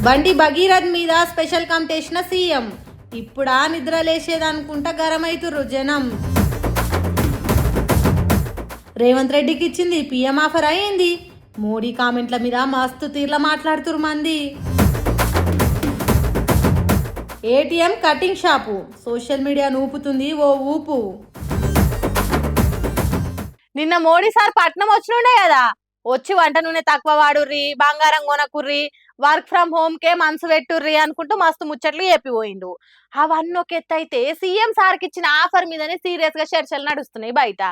బండి భగీరథ్ మీద special competition CM. ఇప్పుడా నిద్ర లేచేదనుకుంటా గరమైతుర్రు జనం. రేవంత్ రెడ్డికి ఇచ్చింది పీఎం ఆఫర్ అయింది. మోడీ కామెంట్ల మీద మస్తు తీర్ల మాట్లాడుతురు మంది. ATM cutting shop social media నూపుతుంది ఓ ఊపు. నిన్న మోడీ సార్ పట్నం వచ్చినుండే కదా, వచ్చి వంట నూనె తక్కువ వాడుర్రి, బంగారం కొనకుర్రి, వర్క్ ఫ్రమ్ హోమ్ కే మనసు పెట్టుర్రి అనుకుంటూ మస్తు ముచ్చట్లు చెప్పిపోయిండు. అవన్నీ ఒక ఎత్తు అయితే సీఎం సార్కి ఇచ్చిన ఆఫర్ మీదనే సీరియస్ గా చర్చలు నడుస్తున్నాయి బయట.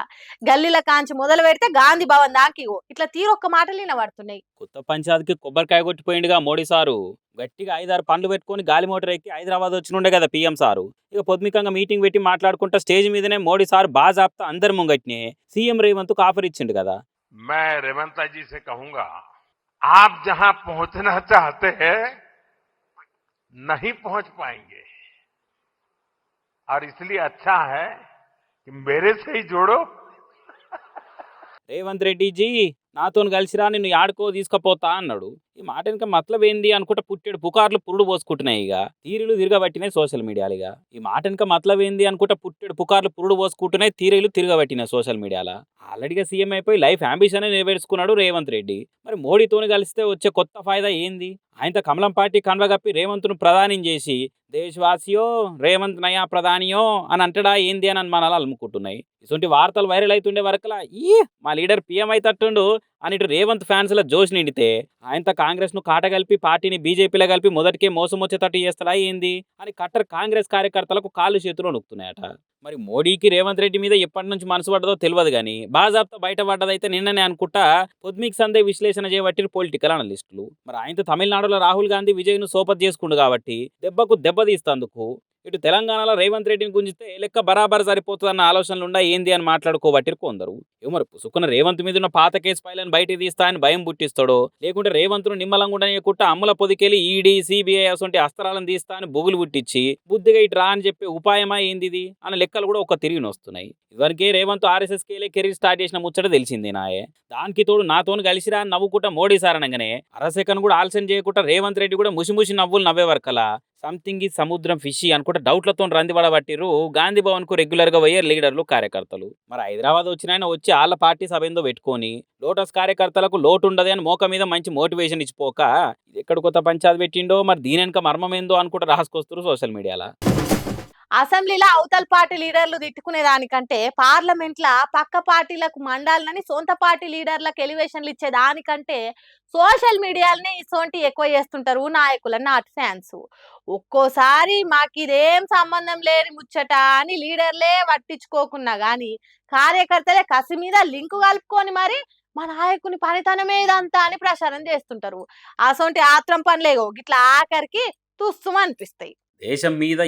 గల్లీల కాంచి మొదలు పెడితే గాంధీ భవన్ దాకిగో ఇట్లా తీరొక్క మాటలు వినబడుతున్నాయి. కొత్త పంచాయతీకి కొబ్బరికాయ కొట్టిపోయిండుగా మోడీ సారు. గట్టిగా 5-6 పండ్లు పెట్టుకొని గాలి మోటార్ ఎక్కి హైదరాబాద్ వచ్చినుండే కదా పీఎం సారు. ఇక పొద్దుమికంగా మీటింగ్ పెట్టి మాట్లాడుకుంటా స్టేజ్ మీదనే మోడీ సార్ బాజాప్తా అందరి ముంగట్నే సీఎం రేవంత్కు ఆఫర్ ఇచ్చిండు కదా. मैं रेवंता जी से कहूंगा, आप जहां पहुंचना चाहते हैं नहीं पहुंच पाएंगे, और इसलिए अच्छा है कि मेरे से ही जोड़ो. రేవంత్ రెడ్డిజీ నాతో కలిసిరా నిన్ను యాడుకో తీసుకుపోతా అన్నాడు. ఈ మాట ఇంకా మతలబ్ ఏంది అనుకుంటా పుట్టెడు పుకార్లు పురుడు పోసుకుంటున్నాయి. ఇక తీరీలు తిరగబట్టినాయి సోషల్ మీడియాలు. ఇక ఈ మాట ఇంకా మతలబ్ ఏంది అనుకుంటా పుట్టెడు పుకార్లు పురుడు పోసుకుంటున్నాయి, తీరీలు తిరగబట్టినాయి సోషల్ మీడియాలో. ఆల్రెడీగా సీఎం అయిపోయి లైఫ్ అంబిషన్ నెరవేర్చుకున్నాడు రేవంత్ రెడ్డి. మరి మోడీతోని కలిస్తే వచ్చే కొత్త ఫాయిదా ఏంది? ఆయనతో కమలం పార్టీ కన్వగప్పి రేవంత్ను ప్రధాని చేసి దేశవాసియో రేవంత్ నయా ప్రధానియో అని అంటడా ఏంది అని అనుమానాలు అలుముకుంటున్నాయి. ఇటువంటి వార్తలు వైరల్ అవుతుండే వరకులా మా లీడర్ పీఎం అయితట్టుండు అని ఇటు రేవంత్ ఫ్యాన్స్ ల జోష్ నిండితే ఆయనతో కాంగ్రెస్ ను కాటగలిపి పార్టీని బీజేపీలో కలిపి మొదటికే మోసం వచ్చేటట్టు చేస్తాడా ఏంది అని కట్టర్ కాంగ్రెస్ కార్యకర్తలకు కాళ్ళు చేతులు నొక్కుతున్నాయట. మరి మోడీకి రేవంత్ రెడ్డి మీద ఎప్పటి నుంచి మనసు పడ్డదో తెలియదు కానీ బాజాబ్తా బయట పడ్డదైతే నిన్ననే అనుకుంటా పొద్దుమిక్ సందే విశ్లేషణ చేయబట్టి పొలిటికల్ అనలిస్టులు. మరి ఆయనతో తమిళనాడులో రాహుల్ గాంధీ విజయ్ను సోపత్ చేసుకుండు కాబట్టి దెబ్బకు దెబ్బ తీస్తందుకు ఇటు తెలంగాణలో రేవంత్ రెడ్డిని గుంజితే లెక్క బరాబర్ సరిపోతుందన్న ఆలోచనలు ఉండా ఏంది అని మాట్లాడుకోబట్టి కొందరు. మరి పుసుకున్న రేవంత్ మీద ఉన్న పాత కేసు ఫైలను బయటికి తీస్తా అని భయం పుట్టిస్తాడో, లేకుంటే రేవంత్ను నిమ్మలంగా ఉండనీయకుండా అమ్ముల పొదికెళ్ళి ఈడీ సిబిఐ అసొంటి అస్త్రాలను తీస్తా అని బుగులు పుట్టించి బుద్ధిగా ఇటు రా అని చెప్పే ఉపాయమా ఏంది అన్న లెక్కలు కూడా ఒక తిరిగి వస్తున్నాయి. ఇదివరకే Revanth RSS Cayley career start చేసిన ముచ్చట తెలిసింది నాయే. దానికి తోడు నాతోని కలిసిరా అని నవ్వుకుంటా మోడీ సార్ అనగానే అరసెకను కూడా ఆలస్యం చేయకుండా రేవంత్ రెడ్డి కూడా ముసిముసి నవ్వులు నవ్వే వరకలా సంథింగ్ ఈ సముద్రం ఫిషి అనుకుంటే డౌట్లతో రందిపడబట్టిరు గాంధీ భవన్ కు రెగ్యులర్ గా పోయే లీడర్లు కార్యకర్తలు. మరి హైదరాబాద్ వచ్చిన వచ్చి వాళ్ళ పార్టీ సభ ఏందో పెట్టుకొని లోటస్ కార్యకర్తలకు లోటు ఉండదు అని మోక మీద మంచి మోటివేషన్ ఇచ్చిపోక ఇది ఎక్కడ కొత్త పంచాయతీ పెట్టిండో మరి దీని వెనక మర్మం ఏందో అనుకుంటే రాసుకొస్తారు సోషల్ మీడియాలో. అసెంబ్లీలో అవతల పార్టీ లీడర్లు తిట్టుకునే దానికంటే పార్లమెంట్ లా పక్క పార్టీలకు మండాలని సొంత పార్టీ లీడర్లకు ఎలివేషన్లు ఇచ్చే దానికంటే సోషల్ మీడియాలనే ఇసోంటి ఎక్కువ చేస్తుంటారు నాయకుల నాట్ ఫ్యాన్స్. ఒక్కోసారి మాకు ఇదేం సంబంధం లేని ముచ్చట అని లీడర్లే పట్టించుకోకున్నా గాని కార్యకర్తలే కసి మీద లింకు కలుపుకొని మరి మా నాయకుని పనితనమే ఇదంతా అని ప్రచారం చేస్తుంటారు. అసోంటి ఆత్రం పనులేగో గిట్లా ఆఖరికి తుస్సుమ అనిపిస్తాయి. దేశం మీద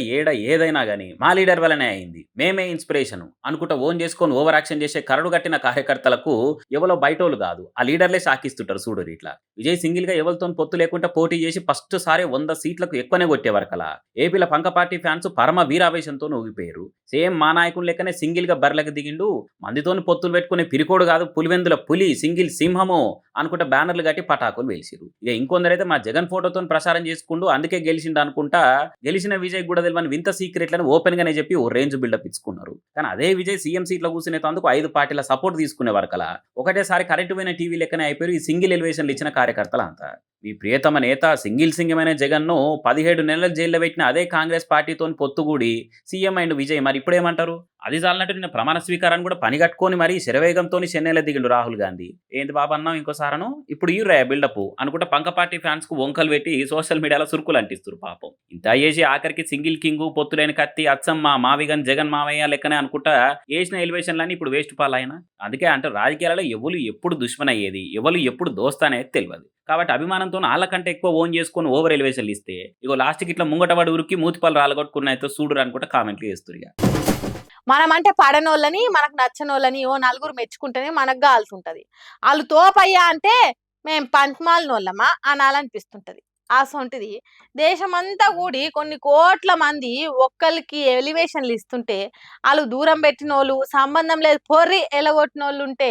ఏదైనా కానీ మా లీడర్ వల్లనే అయింది, మేమే ఇన్స్పిరేషన్ అనుకుంటా ఓన్ చేసుకొని ఓవర్ యాక్షన్ చేసే కరడు కట్టిన కార్యకర్తలకు ఎవరో బయటోళ్ళు కాదు ఆ లీడర్లే షాకిస్తుంటారు. చూడరు ఇట్లా విజయ్ సింగిల్ గా ఎవరితో పొత్తు లేకుండా పోటీ చేసి ఫస్ట్ సారి 100 సీట్లకు ఎక్కువనే కొట్టేవరకలా ఏపీల పంక పార్టీ ఫ్యాన్స్ పరమ వీరావేశంతో ఊగిపోయారు. సేమ్ మా నాయకులు లెక్కనే సింగిల్ గా బర్లకు దిగిండు, మందితోని పొత్తులు పెట్టుకునే పిరికోడు కాదు పులివెందుల పులి సింగిల్ సింహము అనుకుంటా బ్యానర్లు కట్టి పటాకులు వేసిరు. ఇక ఇంకొందరైతే మా జగన్ ఫోటోతో ప్రసారం చేసుకుంటూ అందుకే గెలిచిండు అనుకుంటా గెలిచిన విజయ్ కూడా తెలియని వింత సీక్రెట్లను ఓపెన్ గానే చెప్పి ఓ రేంజ్ బిల్డప్ ఇచ్చుకున్నారు. కానీ అదే విజయ్ సీఎం సీట్లో కూర్చునేందుకు 5 పార్టీల సపోర్ట్ తీసుకునే వరకలా ఒకటేసారి కరెంటు పోయిన టీవీ లెక్కనే అయిపోయి ఈ సింగిల్ ఎలివేషన్లు ఇచ్చిన కార్యకర్తలు అంతా. మీ ప్రియతమ నేత సింగమైన జగన్ను 17 నెలల జైల్లో పెట్టిన అదే కాంగ్రెస్ పార్టీతో పొత్తుగూడి సీఎం అండ్ విజయ్ మరి ఇప్పుడేమంటారు? అది చాలన్నట్టు నిన్న ప్రమాణ స్వీకారాన్ని కూడా పని కట్టుకొని మరి శరవేగంతో చెన్నైలో దిగిండు రాహుల్ గాంధీ. ఏంది బాబా అన్నాం ఇంకోసారను ఇప్పుడు ఈ రే బిల్డప్ అనుకుంటే పంక పార్టీ ఫ్యాన్స్ కు వంకలు పెట్టి సోషల్ మీడియాలో సురుకులు అంటిస్తారు పాపం. ఇంత చేసి ఆఖరికి సింగిల్ కింగ్ పొత్తులేని కత్తి అచ్చమ్మ మావిగన్ జగన్ మావయ్య లెక్కనే అనుకుంటా వేసిన ఎలివేషన్లన్నీ ఇప్పుడు వేస్ట్ పాలైనా. అందుకే అంటే రాజకీయాలలో ఎవరు ఎప్పుడు దుష్మన్ అయ్యేది ఎవరు ఎప్పుడు దోస్తానేది తెలియదు. కాబట్టి అభిమానంతో వాళ్ళకంటే ఎక్కువ ఓన్ చేసుకొని ఓవర్ ఎలివేషన్లు ఇస్తే ఇగో లాస్ట్కి ఇట్లా ముంగటవాడు ఉరికి మూతిపాలు రాలగొట్టుకున్న అయితే చూడరు అనుకుంటే కామెంట్లు చేస్తారు. ఇక మనం అంటే పడనోళ్ళని మనకు నచ్చనోళ్ళని ఓ నలుగురు మెచ్చుకుంటేనే మనకు కావాల్సి ఉంటది. వాళ్ళు తోపయ్యా అంటే మేము పంచమాలనోళ్ళమా అనాలనిపిస్తుంటది. అసొంటిది దేశమంతా కూడి కొన్ని కోట్ల మంది ఒక్కరికి ఎలివేషన్లు ఇస్తుంటే వాళ్ళు దూరం పెట్టినోళ్ళు సంబంధం లేదు పొర్రి ఎలగొట్టినోళ్ళు ఉంటే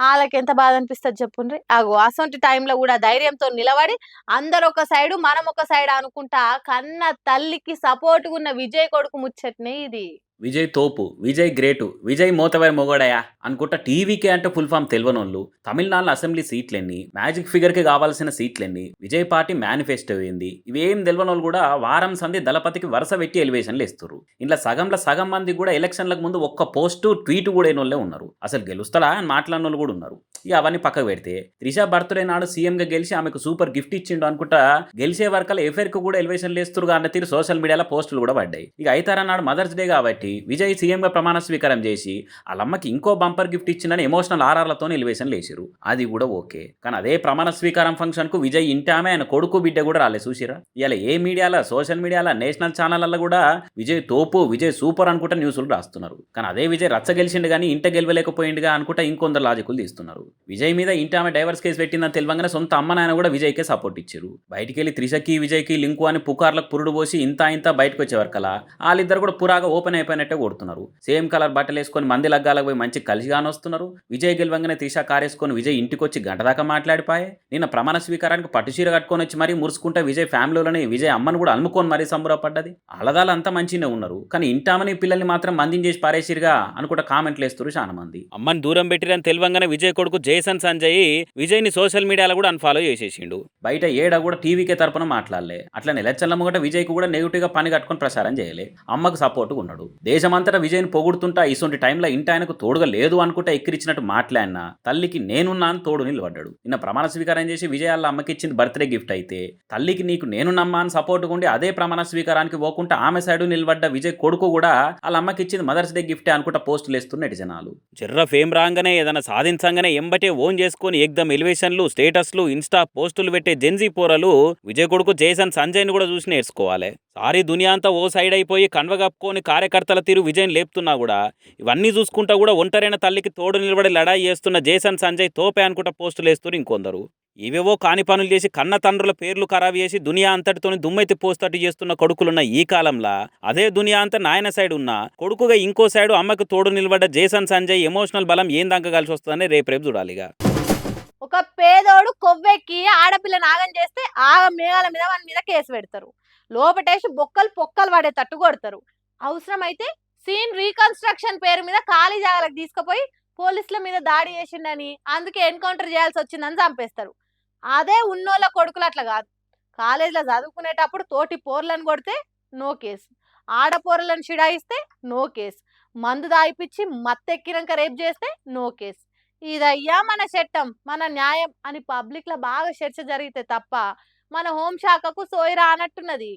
వాళ్ళకి ఎంత బాధ అనిపిస్తుంది చెప్పుండ్రి. అగో అసొంటి టైంలో కూడా ధైర్యంతో నిలబడి అందరు ఒక సైడు మనం ఒక సైడ్ అనుకుంటా కన్న తల్లికి సపోర్ట్ ఉన్న విజయ్ కొడుకు ముచ్చట్నే ఇది. విజయ్ తోపు, విజయ్ గ్రేటు, విజయ్ మోతవారి మొగోడయా అనుకుంటా టీవీకే అంటే ఫుల్ ఫామ్ తెలియనోళ్ళు, తమిళనాడు అసెంబ్లీ సీట్లెన్ని, మ్యాజిక్ ఫిగర్కి కావాల్సిన సీట్లెన్ని, విజయ్ పార్టీ మేనిఫెస్టో ఏంది, ఇవేం తెలియనోళ్ళు కూడా వారం సంది దళపతికి వరుస పెట్టి ఎలివేషన్లు ఇస్తారు. ఇంట్లో సగం మంది కూడా ఎలక్షన్లకు ముందు ఒక్క పోస్టు ట్వీట్ కూడా అయినోళ్ళే ఉన్నారు. అసలు గెలుస్తాడా అని మాట్లాడిన వాళ్ళు కూడా ఉన్నారు. ఇక అవన్నీ పక్కకు పెడితే త్రిష బర్త్డే నాడు సీఎంగా గెలిచి ఆమెకు సూపర్ గిఫ్ట్ ఇచ్చిండు అనుకుంటా గెలిచే వరకల్లా ఎఫ్ఐఆర్కి కూడా ఎలివేషన్లు వేస్తున్నారు అన్న తీరు సోషల్ మీడియాలో పోస్టులు కూడా పడ్డాయి. ఇక అయితారా నాడు మదర్స్ డే కాబట్టి విజయ్ సీఎంగా ప్రమాణ స్వీకారం చేసి వాళ్ళమ్మకి ఇంకో బంపర్ గిఫ్ట్ ఇచ్చిందని ఎమోషనల్ ఆర్ఆర్లతో ఎలివేషన్లు వేసిరు. అది కూడా ఓకే. కానీ అదే ప్రమాణ స్వీకారం ఫంక్షన్ కు విజయ్ ఇంటి ఆమె ఆయన కొడుకు బిడ్డ కూడా రాలే చూసిరా. ఇలా ఏ మీడియాలో సోషల్ మీడియాలో నేషనల్ ఛానళ్ళల్లో కూడా విజయ్ తోపు, విజయ్ సూపర్ అనుకుంటా న్యూస్లు రాస్తున్నారు. కానీ అదే విజయ్ రచ్చ గెలిచిండు కానీ ఇంట గెలవలేకపోయిండుగా అనుకుంటా ఇంకొందరు లాజికులు తీస్తున్నారు. విజయ్ మీద ఇంటి ఆమె డైవర్స్ కేసు పెట్టిందని తెలియగానే సొంత అమ్మ నాయన కూడా విజయ్కే సపోర్ట్ ఇచ్చారు. బయటికి వెళ్ళి త్రిషకి విజయ్కి లింకు అని పుకార్లకు పురుడు పోసి ఇంత బయటకు వచ్చేవరకలా వాళ్ళిద్దరు కూడా పురాగా ఓపెన్ అయిపోయినట్టే కొడుతున్నారు. సేమ్ కలర్ బట్టలు వేసుకొని మంది లగ్గాలకు పోయి మంచి కలిసిగానే వస్తున్నారు. విజయ్ గెలవంగానే త్రిష కారేసుకొని విజయ్ ఇంటికి వచ్చి గంట దాకా మాట్లాడిపాయే. నిన్న ప్రమాణ స్వీకారానికి పట్టుచీర కట్టుకొని వచ్చి మరీ మురుసుకుంటే విజయ్ ఫ్యామిలీలోనే విజయ్ అమ్మను కూడా అలుముకొని మరీ సంబరపడ్డది. అలదాలు అంతా మంచిగానే ఉన్నారు. కానీ ఇంటామని పిల్లల్ని మాత్రం మందిని చేసి పారేసిరుగా అనుకుంటా కామెంట్లు వేస్తారు చాలా మంది. అమ్మని దూరం పెట్టిరని తెలివంగానే విజయ్ కొడుకు జేసన్ సంజయ్ విజయ్ని సోషల్ మీడియాలో కూడా అన్ఫాలో చేసేసిండు. బయట ఏడ కూడా టీవీకే తరపున మాట్లాడలే. అట్లనే ఎలక్షన్ల ముంగట విజయ్కు కూడా నెగిటివ్ గా పని కట్టుకొని ప్రచారం చేయలే. అమ్మకు సపోర్ట్గా ఉన్నాడు. దేశమంతటా విజయ్ని పొగుడుతుంటా ఇసొంటి టైంలో ఇంటి ఆయనకు తోడుగా లేదు అనుకుంటా ఎక్కిరిచ్చినట్టు మాట్లాడినా తల్లికి నేనున్నా అని తోడు నిలబడ్డాడు. నిన్న ప్రమాణ స్వీకారం చేసి విజయ్ వాళ్ళ అమ్మకి ఇచ్చింది బర్త్డే గిఫ్ట్ అయితే తల్లికి నీకు నేనున్నమ్మా అని సపోర్ట్గా ఉండి అదే ప్రమాణ స్వీకారానికి పోకుండా ఆమె సైడు నిలబడ్డ విజయ్ కొడుకు కూడా వాళ్ళ అమ్మకి ఇచ్చింది మదర్స్ డే గిఫ్టే అనుకుంటా పోస్టులు వేస్తున్న జనాలు. జర్ర ఫేమ్ రాగానే ఏదైనా సాధించంగానే ఎంబటే ఓన్ చేసుకొని ఎగ్దమ్ ఎలివేషన్లు, స్టేటస్లు, ఇన్స్టా పోస్టులు పెట్టే జెన్జీ పోరలు విజయ్ కొడుకు జేసన్ సంజయ్ని కూడా చూసి నేర్చుకోవాలి. సారీ దునియా అంతా ఓ సైడ్ అయిపోయి కన్వ కప్పుకొని కార్యకర్తల తీరు విజయ్ లేపుతున్నా కూడా ఇవన్నీ చూసుకుంటా కూడా ఒంటరైన తల్లికి తోడు నిలబడి లడాయి చేస్తున్న జేసన్ సంజయ్ తోపే అనుకుంటా పోస్టులు వేస్తున్నారు ఇంకొందరు. ఇవేవో కాని పనులు చేసి కన్న తండ్రుల పేర్లు ఖరాబ్ చేసి దునియా అంతటితోని దుమ్మెత్తి పోస్తట్టు చేస్తున్న కొడుకులున్న ఈ కాలంలో అదే దునియా అంతా నాయన సైడ్ ఉన్న కొడుకుగా ఇంకో సైడు అమ్మకు తోడు నిలబడ్డ జేసన్ సంజయ్ ఎమోషనల్ బలం ఏం దాకా కలిసి వస్తుందని రేపు చూడాలిగా. ఒక పేదోడు కొవ్వెక్కి ఆడపిల్ల నాగం చేస్తే ఆ మేఘాల మీద వాని మీద కేసు పెడతారు. లోపటేసి పొక్కలు పడేటట్టు కొడతారు. అవసరమైతే సీన్ రీకన్స్ట్రక్షన్ పేరు మీద ఖాళీ జాగాలకు తీసుకుపోయి పోలీసుల మీద దాడి చేసిండని అందుకే ఎన్కౌంటర్ చేయాల్సి వచ్చిందని చంపేస్తారు. అదే ఉన్నోళ్ళ కొడుకులు అట్లా కాదు. కాలేజీలో చదువుకునేటప్పుడు తోటి పోర్లను కొడితే నో కేసు, ఆడపోరలను చిడాయిస్తే నో కేసు, మందు దాయిపిచ్చి మత్తెక్కినాక రేప్ చేస్తే నో కేసు. ఇదయ్యా మన చట్టం, మన న్యాయం అని పబ్లిక్ లో బాగా చర్చ జరిగితే తప్ప మన హోంశాఖకు సోయిరా అన్నట్టున్నది.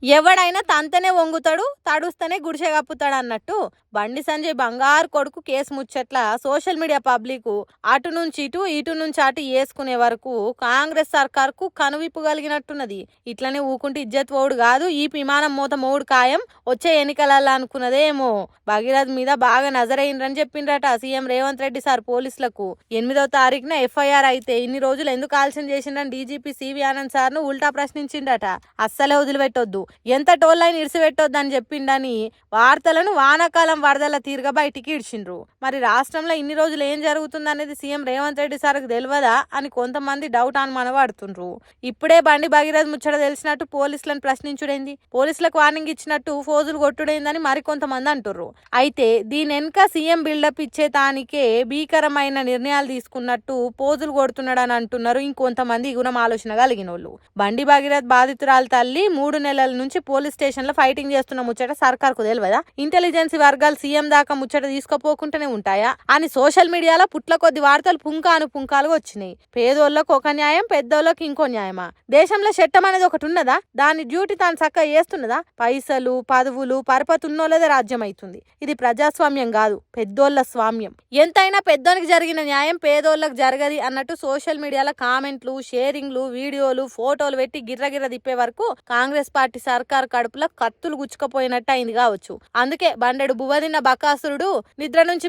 ఎవడైనా తంతనే వంగుతాడు, తడుస్తేనే గుడిసె కప్పుతాడు అన్నట్టు బండి సంజయ్ బంగారు కొడుకు కేసు ముచ్చట్ల సోషల్ మీడియా పబ్లిక్ అటు నుంచి ఇటు నుంచి అటు వేసుకునే వరకు కాంగ్రెస్ సర్కార్కు కనువిప్పు కలిగినట్టున్నది. ఇట్లనే ఊకుంటే ఇజ్జత్ ఓడు కాదు, ఈ విమానం మూత మోడు ఖాయం, వచ్చే ఎన్నికలలో అనుకున్నదేమో. భగీరథ్ మీద బాగా నజరైండ్రని చెప్పిండ్రట సీఎం రేవంత్ రెడ్డి సార్ పోలీసులకు. 8వ తారీఖున ఎఫ్ఐఆర్ అయితే ఇన్ని రోజులు ఎందుకు ఆలస్యం చేసిండ్రని డీజీపీ సివి ఆనంద్ సార్ను ఉల్టా ప్రశ్నించిండట. అస్సలే వదిలిపెట్టొద్దు, ఎంత టోల్లైన్ ఇడిసిపెట్టొద్దు అని చెప్పిండని వార్తలను వానాకాలం వరదల తీరుగా బయటికి ఇడిచిండ్రు. మరి రాష్ట్రంలో ఇన్ని రోజులు ఏం జరుగుతుందనేది సీఎం రేవంత్ రెడ్డి సార్కు తెలియదా అని కొంతమంది డౌట్ అనుమానపడుతుండ్రు. ఇప్పుడే బండి భగీరథ్ ముచ్చట తెలిసినట్టు పోలీసులను ప్రశ్నించుడైంది, పోలీసులకు వార్నింగ్ ఇచ్చినట్టు ఫోజులు కొట్టుడైందని మరికొంతమంది అంటుర్రు. అయితే దీని వెనుక సీఎం బిల్డప్ ఇచ్చే తానికే భీకరమైన నిర్ణయాలు తీసుకున్నట్టు పోజులు కొడుతున్నాడని అంటున్నారు ఇంకొంతమంది గుణం ఆలోచన కలిగిన వాళ్ళు. బండి భగీరథ్ బాధితురాలు తల్లి 3 నెలల నుంచి పోలీస్ స్టేషన్ లో ఫైటింగ్ చేస్తున్న ముచ్చట సర్కార్కు తెలియదా? ఇంటెలిజెన్స్ వర్గాలు సీఎం దాకా ముచ్చట తీసుకుపోకుండానే ఉంటాయా అని సోషల్ మీడియాలో పుట్ల కొద్ది వార్తలు పుంకాలుగా వచ్చినాయి. పేదోళ్ళకు ఒక న్యాయం, పెద్దోళ్ళకి ఇంకో న్యాయమా? దేశంలో చట్టం అనేది ఒకటి ఉన్నదా? దాని డ్యూటీ తాను చక్కగా చేస్తున్నదా? పైసలు పదవులు పరపతి ఉన్నోళ్ళదే రాజ్యం అవుతుంది. ఇది ప్రజాస్వామ్యం కాదు, పెద్దోళ్ళ స్వామ్యం. ఎంతైనా పెద్దోనికి జరిగిన న్యాయం పేదోళ్ళకి జరగది అన్నట్టు సోషల్ మీడియాలో కామెంట్లు, షేరింగ్లు, వీడియోలు, ఫోటోలు పెట్టి గిర్రగిర్ర తిప్పే వరకు కాంగ్రెస్ పార్టీ సర్కార్ కడుపులో కత్తులు గుచ్చుకపోయినట్టు అయింది కావచ్చు. అందుకే బండెడు బువ్వదిన్న బకాసురుడు నిద్ర నుంచి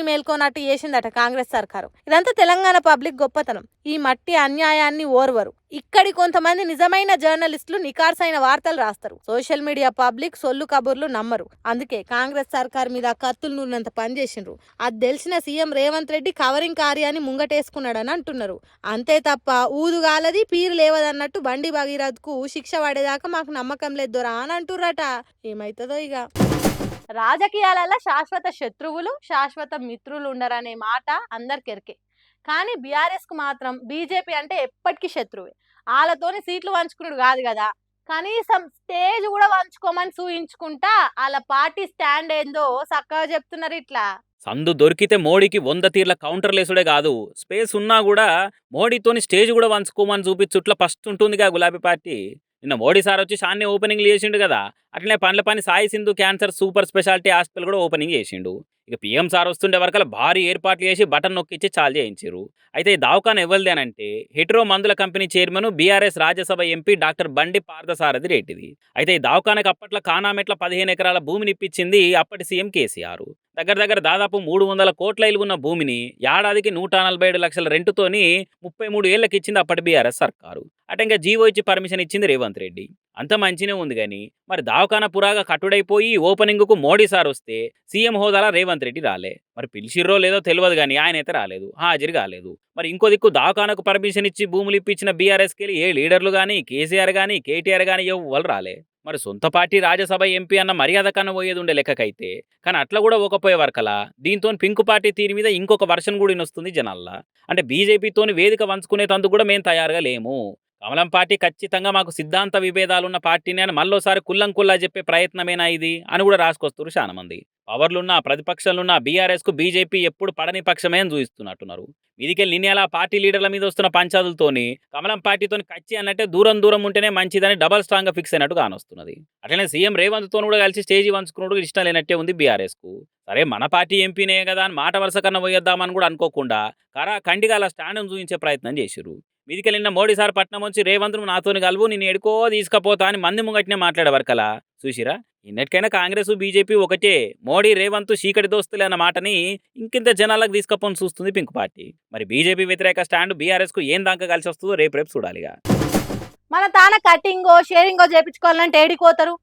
మేల్కోనట్టు చేసిందట కాంగ్రెస్ సర్కారు. ఇదంతా తెలంగాణ పబ్లిక్ గొప్పతనం. ఈ మట్టి అన్యాయాన్ని ఓర్వరు. ఇక్కడి కొంతమంది నిజమైన జర్నలిస్టులు నికార్సైన వార్తలు రాస్తారు. సోషల్ మీడియా పబ్లిక్ సొల్లు కబుర్లు నమ్మరు. అందుకే కాంగ్రెస్ సర్కార్ మీద కత్తులు నూరినంత పనిచేసిండ్రు. అది తెలిసిన సీఎం రేవంత్ రెడ్డి కవరింగ్ కార్యాన్ని ముంగటేసుకున్నాడని అంటున్నారు. అంతే తప్ప ఊదుగాలది పీరు లేవదన్నట్టు బండి భగీరథ్కు శిక్ష పడేదాకా మాకు నమ్మకం లేదు దొరా అని అంటుర్రట. ఏమైతుందో ఇక. రాజకీయాలలో శాశ్వత శత్రువులు శాశ్వత మిత్రులు ఉండరనే మాట అందరికెరికే. కానీ బీఆర్ఎస్కు మాత్రం బీజేపీ అంటే ఎప్పటికీ శత్రువే. వాళ్ళతోని సీట్లు పంచుకున్నాడు కాదు కదా, కనీసం స్టేజ్ కూడా పంచుకోమని చూయించుకుంటా వాళ్ళ పార్టీ స్టాండ్ ఏందో చక్కగా చెప్తున్నారు. ఇట్లా సందు దొరికితే మోడీకి 100 తీర్ల కౌంటర్లేసుడే కాదు, స్పేస్ ఉన్నా కూడా మోడీతోని స్టేజ్ కూడా పంచుకోమని చూపించుట్లా ఫస్ట్ ఉంటుందిగా గులాబీ పార్టీ. నిన్న మోడీ సార్ వచ్చి షాన్ని ఓపెనింగ్లు చేసిండు కదా, అట్లనే పండ్ల పని Sai Sindhu cancer super speciality hospital కూడా ఓపెనింగ్ చేసిండు. ఇక పీఎం సార్ వస్తుండే వరకల్లా భారీ ఏర్పాట్లు చేసి బటన్ నొక్కిచ్చి చాలు చేయించారు. అయితే ఈ దవాఖాన ఎవరిదేనంటే హెట్రో మందుల company chairman BRS Rajya Sabha MP doctor బండి పార్థసారథి రెడ్డిది. అయితే ఈ దవాఖానకు అప్పట్లో కానామెట్ల 15 ఎకరాల భూమిని ఇప్పించింది అప్పటి సీఎం కేసీఆర్. దగ్గర దాదాపు 300 కోట్ల ఇల్లు ఉన్న భూమిని ఏడాదికి 147 లక్షల రెంటుతోని 33 ఏళ్లకి ఇచ్చింది అప్పటి బీఆర్ఎస్ సర్కారు. అటంగా జీవో ఇచ్చి పర్మిషన్ ఇచ్చింది రేవంత్ రెడ్డి. అంత మంచినే ఉంది కానీ మరి దవాఖాన పురాగా కట్టుడైపోయి ఓపెనింగ్కు మోడీ సార్ వస్తే సీఎం హోదాలా రేవంత్ రెడ్డి రాలే. మరి పిలిచిర్రో లేదో తెలియదు కానీ ఆయన అయితే రాలేదు, హాజరు కాలేదు. మరి ఇంకో దిక్కు దవాఖానకు పర్మిషన్ ఇచ్చి భూములు ఇప్పించిన బీఆర్ఎస్కి వెళ్ళి ఏ లీడర్లు కానీ కేసీఆర్ కానీ కేటీఆర్ కానీ ఎవ్వరు రాలే. మరి సొంత పార్టీ రాజ్యసభ ఎంపీ అన్న మర్యాద కన్నా పోయేది ఉండే లెక్కకైతే, కానీ అట్లా కూడా ఒకపోయే వరకలా దీంతో పింక్ పార్టీ తీరు మీద ఇంకొక వర్షన్ కూడా వస్తుంది జనాల్లో. అంటే బీజేపీతోని వేదిక వంచుకునేందుకు కూడా మేము తయారుగా లేము. కమలం పార్టీ ఖచ్చితంగా మాకు సిద్ధాంత విభేదాలున్న పార్టీని అని మళ్ళోసారి కుల్లా చెప్పే ప్రయత్నమేనా ఇది అని కూడా రాసుకొస్తారు చాలా మంది. పవర్లున్నా ప్రతిపక్షాలున్నా బీఆర్ఎస్కు బీజేపీ ఎప్పుడు పడని పక్షమే అని చూపిస్తున్నట్టున్నారు. మీదికెళ్ళి నిన్న పార్టీ లీడర్ల మీద వస్తున్న పంచాదులతోని కమలం పార్టీతోని కచ్చి అన్నట్టే దూరం ఉంటేనే మంచిదని డబల్ స్ట్రాంగ్గా ఫిక్స్ అయినట్టు కానొస్తున్నది. అట్లనే సీఎం రేవంత్తో కూడా కలిసి స్టేజీ వంచుకున్నట్టు ఇష్టం లేనట్టే ఉంది బీఆర్ఎస్కు. సరే మన పార్టీ ఎంపీనే కదా అని మాట వరుస కన్నా పోయేద్దామని కూడా అనుకోకుండా ఖండిగా అలా స్టాండ్ చూపించే ప్రయత్నం చేశారు. మీదికెళ్ళిన మోడీ సార్ పట్నం వచ్చి రేవంత్ నాతోని కలువు నేను ఎడుకో తీసుకపోతా అని మంది ముంగట్నే మాట్లాడే వరకలా చూసిరా. ఇన్నటికైనా కాంగ్రెస్ బీజేపీ ఒకటే, మోడీ రేవంత్ చీకటి దోస్తులే అన్న మాటని ఇంకింత జనాలకు తీసుకపోని చూస్తుంది పింక్ పార్టీ. మరి బీజేపీ వ్యతిరేక స్టాండ్ బీఆర్ఎస్కు ఏం దాకా కలిసి వస్తుందో రేపు చూడాలిగా. మన తాన కటింగో షేరింగో చేయించుకోవాలంటే ఏడికోతారు?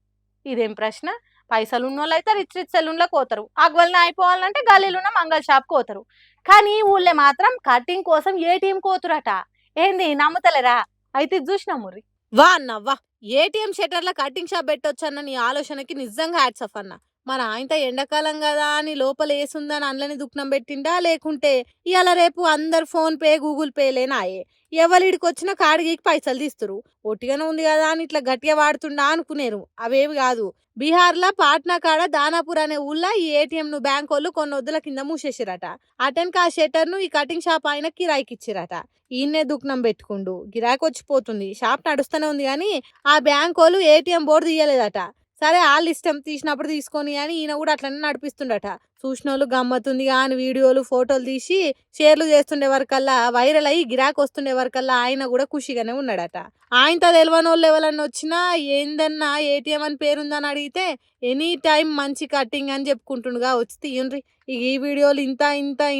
ఇదేం ప్రశ్న? పైసలు ఉన్నోళ్ళు అయితే రిచ్ సెలూన్లకు పోతారు, అగ్వల్ని అయిపోవాలంటే గల్లీలున్న మంగళ షాప్కి పోతారు. కానీ ఊళ్ళే మాత్రం కటింగ్ కోసం ఏటీఎం కోతురట. ఏంది నమ్ముతలేరా? అయితే చూసినా ముర్రి వా అన్న ఏటీఎం షటర్ల కటింగ్ షాప్ పెట్టొచ్చన్న నీ ఆలోచనకి నిజంగా హ్యాట్స్ ఆఫ్ అన్న. మన ఆయన ఎండాకాలం కదా అని లోపల వేసుందని అందులోని దుఃఖం పెట్టిండా, లేకుంటే ఇవాళ రేపు అందరు ఫోన్ పే గూగుల్ పే లేనాయే, ఎవరిడికి వచ్చిన కాడికి పైసలు తీస్తురు, ఒట్టిగానే ఉంది కదా అని ఇట్లా గట్టిగా వాడుతుండా అనుకునేరు. అవేవి కాదు, బీహార్లో పాట్నా కాడ దానాపూర్ అనే ఊళ్ళో ఈ ఏటీఎం ను బ్యాంక్ వాళ్ళు కొన్ని వద్దుల కింద మూసేసిరట. అటెన్కి ఆ షటర్ ను ఈ కటింగ్ షాప్ ఆయన కిరాయికి ఇచ్చిరట. ఈయన్నే దుఃఖం పెట్టుకుండు, గిరాకి వచ్చిపోతుంది, షాప్ నడుస్తూనే ఉంది కానీ ఆ బ్యాంక్ వాళ్ళు ఏటీఎం బోర్డు తీయలేదట. సరే వాళ్ళ ఇష్టం, తీసినప్పుడు తీసుకొని అని ఈయన కూడా అట్లనే నడిపిస్తుండట. చూసిన వాళ్ళు గమ్మతుంది కానీ వీడియోలు ఫోటోలు తీసి షేర్లు చేస్తుండే వరకల్లా వైరల్ అయ్యి గిరాకి వస్తుండే వరకల్లా ఆయన కూడా ఖుషిగానే ఉన్నాడట. ఆయనతో తెలియని వాళ్ళు ఎవరన్నా వచ్చినా ఏందన్నా ఏటీఎం అని పేరుందని అడిగితే ఎనీ టైం మంచి కటింగ్ అని చెప్పుకుంటుండగా వచ్చి తీయండ్రి. ఇక ఈ వీడియోలు ఇంత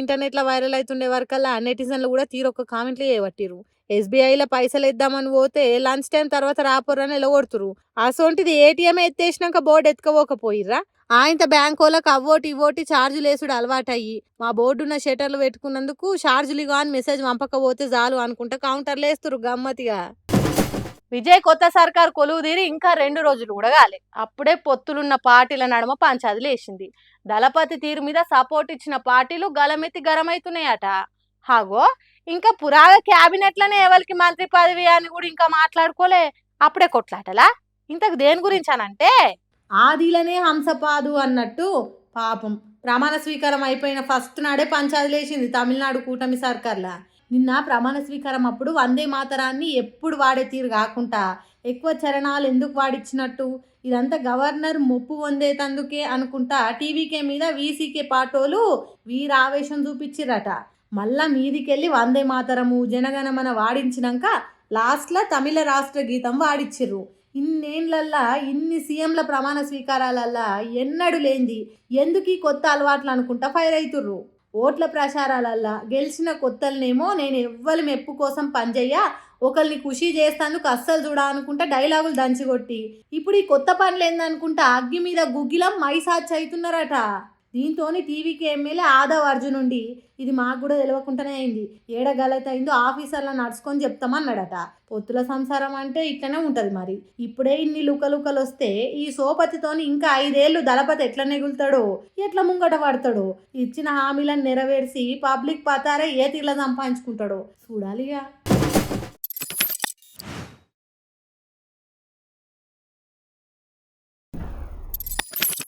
ఇంటర్నెట్లో వైరల్ అవుతుండే వరకల్లా నెటిజన్లు కూడా తీరొక్క కామెంట్లు చేయబట్టిరు. ఎస్బీఐలో పైసలు ఇద్దామని పోతే లంచ్ టైం తర్వాత రాపోరని ఎలగొడుతురు. అసోంటిది ఏటీఎం ఎత్తేసినాక బోర్డు ఎత్తుకపోకపోయిర్రా? ఆయనతో బ్యాంక్ వాళ్ళకి అవ్వోటి ఇవ్వోటి ఛార్జీలు వేసుడు అలవాటయ్యి మా బోర్డున్న షటర్లు పెట్టుకున్నందుకు ఛార్జీలు కానీ మెసేజ్ పంపకపోతే చాలు అనుకుంటా కౌంటర్లు వేస్తురు గమ్మతిగా. విజయ్ కొత్త సర్కార్ కొలువు తీరి ఇంకా 2 రోజులు కూడా కాలే, అప్పుడే పొత్తులున్న పార్టీల నడుమ పంచాదులు వేసింది. దళపతి తీరు మీద సపోర్ట్ ఇచ్చిన పార్టీలు గలమెత్తి గరమైతున్నాయట. హాగో ఇంకా పురాగ క్యాబినెట్లనే ఎవరికి మంత్రి పదవి అని కూడా ఇంకా మాట్లాడుకోలే, అప్పుడే కొట్లాటలా. ఇంతకు దేని గురించి అనంటే ఆదిలనే హంసపాదు అన్నట్టు పాపం ప్రమాణ స్వీకారం అయిపోయిన ఫస్ట్ నాడే పంచాదులేసింది తమిళనాడు కూటమి సర్కార్లా. నిన్న ప్రమాణ స్వీకారం అప్పుడు వందే మాతరాన్ని ఎప్పుడు వాడే తీరు కాకుండా ఎక్కువ చరణాలు ఎందుకు వాడిచ్చినట్టు, ఇదంతా గవర్నర్ మొప్పు పొందేతందుకే అనుకుంటా టీవీకే మీద వీసీకే పాటోలు వీరావేశం చూపించిరట. మళ్ళా మీదికెళ్ళి వందే మాతరము జనగణమన వాడించినాక లాస్ట్లో తమిళ రాష్ట్ర గీతం వాడిచ్చిర్రు. ఇన్నేళ్లల్లా ఇన్ని సీఎంల ప్రమాణ స్వీకారాలల్లా ఎన్నడు లేంది ఎందుకు ఈ కొత్త అలవాట్లు అనుకుంటా ఫైర్ అవుతుర్రు. ఓట్ల ప్రచారాలల్లా గెలిచిన కొత్తలనేమో నేను ఎవ్వరి మెప్పు కోసం పనిచేయ ఒకరిని ఖుషి చేస్తాను అస్సలు చూడా అనుకుంటా డైలాగులు దంచికొట్టి ఇప్పుడు ఈ కొత్త పనులు ఏందనుకుంటా అగ్గి మీద గుగ్గిలం మైసాచ్ అవుతున్నారట. దీంతోని టీవీకి ఎమ్మెల్యే ఆదవ్ అర్జున్ ఉండి ఇది మాకు కూడా తెలియకుండానే అయింది, ఏడ గలత అయిందో ఆఫీసర్లా నడుచుకొని చెప్తామన్నాడట. పొత్తుల సంసారం అంటే ఇట్లనే ఉంటుంది మరి. ఇప్పుడే ఇన్ని లుకలుకలు వస్తే ఈ సోపతితోని ఇంకా 5 ఏళ్ళు దళపతి ఎట్లా నెగులుతాడో ఎట్లా ముంగట పడతాడో, ఇచ్చిన హామీలను నెరవేర్చి పబ్లిక్ పతారే ఏ తీర్లా సంపాదించుకుంటాడో చూడాలిగా.